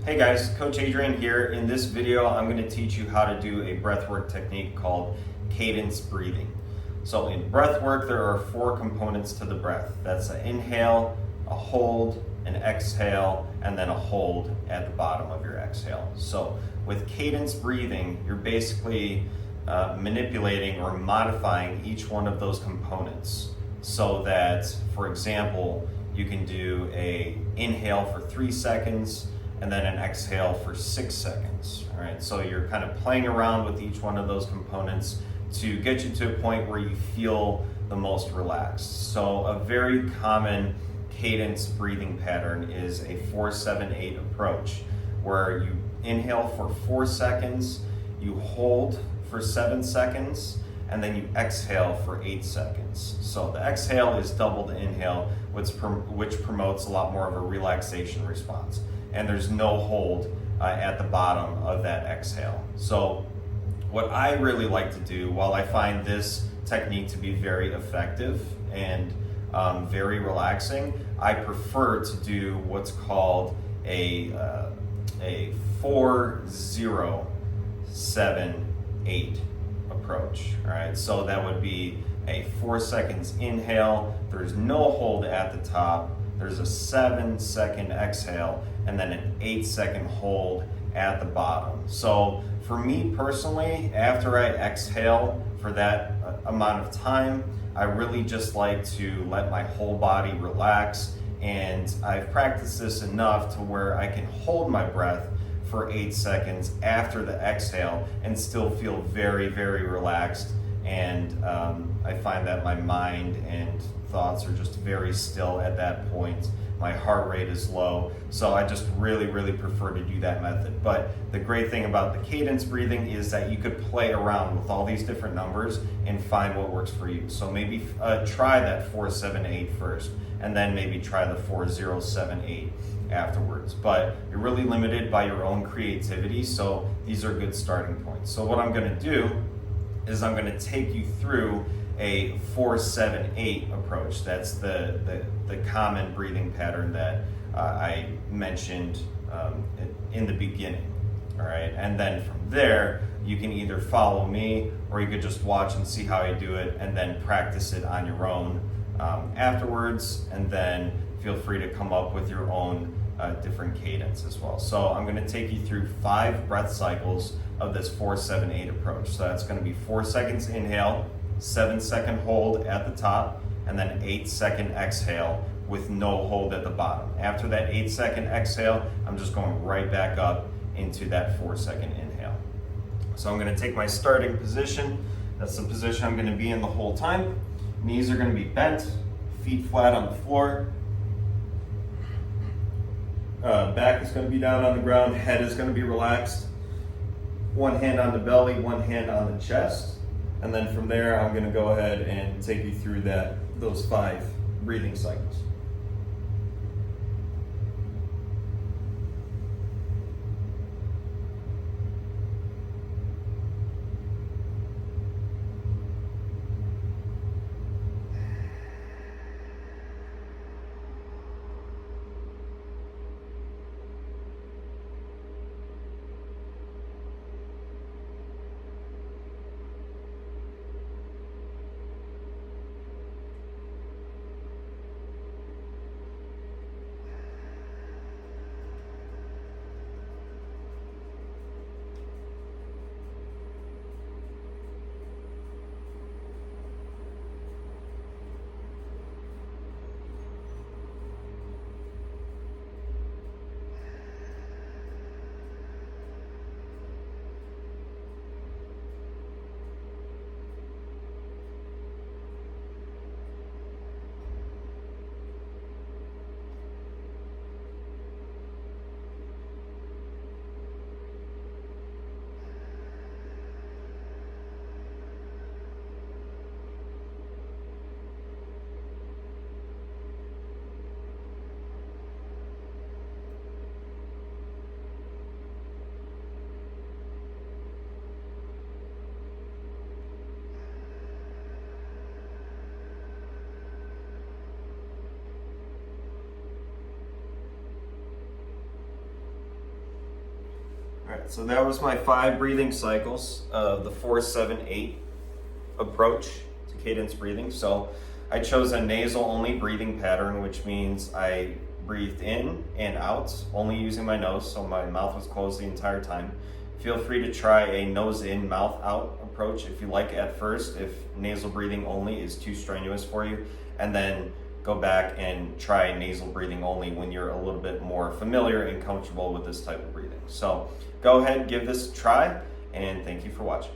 Hey guys, Coach Adrian here. In this video, I'm going to teach you how to do a breathwork technique called cadence breathing. So in breathwork, there are 4 components to the breath. That's an inhale, a hold, an exhale, and then a hold at the bottom of your exhale. So with cadence breathing, you're basically manipulating or modifying each one of those components so that, for example, you can do a inhale for 3 seconds, and then an exhale for 6 seconds. All right, so you're kind of playing around with each one of those components to get you to a point where you feel the most relaxed. So a very common cadence breathing pattern is a 4-7-8 approach, where you inhale for 4 seconds, you hold for 7 seconds, and then you exhale for 8 seconds. So the exhale is double the inhale, which promotes a lot more of a relaxation response. And there's no hold at the bottom of that exhale. So what I really like to do, while I find this technique to be very effective and very relaxing, I prefer to do what's called a 4-0-7-8 approach. All right, so that would be a 4 seconds inhale, there's no hold at the top, there's a 7-second exhale, and then an 8-second hold at the bottom. So for me personally, after I exhale for that amount of time, I really just like to let my whole body relax, and I've practiced this enough to where I can hold my breath for 8 seconds after the exhale and still feel very, very relaxed. And I find that my mind and thoughts are just very still at that point. My heart rate is low, so I just really, really prefer to do that method. But the great thing about the cadence breathing is that you could play around with all these different numbers and find what works for you. So maybe try that 4-7-8 first, and then maybe try the 4-0-7-8 afterwards. But you're really limited by your own creativity, so these are good starting points. So what I'm going to do is I'm going to take you through a 4-7-8 approach. That's the common breathing pattern that I mentioned in the beginning. All right, and then from there you can either follow me, or you could just watch and see how I do it and then practice it on your own afterwards, and then feel free to come up with your own different cadence as well. So I'm going to take you through 5 breath cycles of this 4-7-8 approach. So that's going to be 4 seconds inhale, 7-second hold at the top, and then 8-second exhale with no hold at the bottom. After that 8-second exhale, I'm just going right back up into that 4-second inhale. So I'm going to take my starting position. That's the position I'm going to be in the whole time. Knees are going to be bent, feet flat on the floor. Back is going to be down on the ground, head is going to be relaxed. One hand on the belly, one hand on the chest. And then from there, I'm going to go ahead and take you through those 5 breathing cycles. All right, so that was my 5 breathing cycles of the 4-7-8 approach to cadence breathing. So I chose a nasal only breathing pattern, which means I breathed in and out, only using my nose, so my mouth was closed the entire time. Feel free to try a nose in, mouth out approach if you like at first, if nasal breathing only is too strenuous for you, and then go back and try nasal breathing only when you're a little bit more familiar and comfortable with this type of breathing. So go ahead, give this a try, and thank you for watching.